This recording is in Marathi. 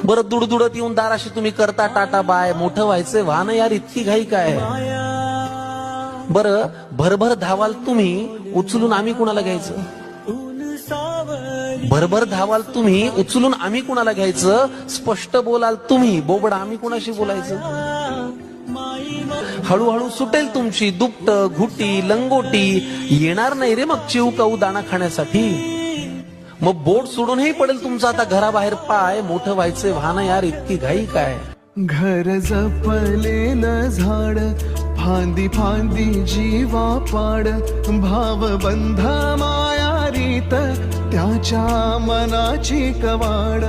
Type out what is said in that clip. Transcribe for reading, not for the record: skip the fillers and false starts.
बरं दुडदुडत येऊन दाराशी तुम्ही करता टाटा बाय, मोठं व्हायचंय वाहन यार, इतकी घाई काय? बरं भरभर धावाल तुम्ही, उचलून आम्ही कुणाला घ्यायचं? भरभर धावाल तुम्ही, उचलून आम्ही कुणाला घ्यायचं? स्पष्ट बोलाल तुम्ही, बोबडा आम्ही कुणाशी बोलायचं? हळूहळू सुटेल तुमची दुपट, घुटी, लंगोटी, येणार नाही रे मग चिव काऊ दाणा खाण्यासाठी. मग बोट सोडूनही पडेल तुमचा आता घराबाहेर पाय, मोठं व्हायचंय वाहन यार, इतकी घाई काय? घर जपलेलं झाड, फांदी फांदी जीवा पाड, भावबंध माया रीत त्याच्या मनाची कवाड.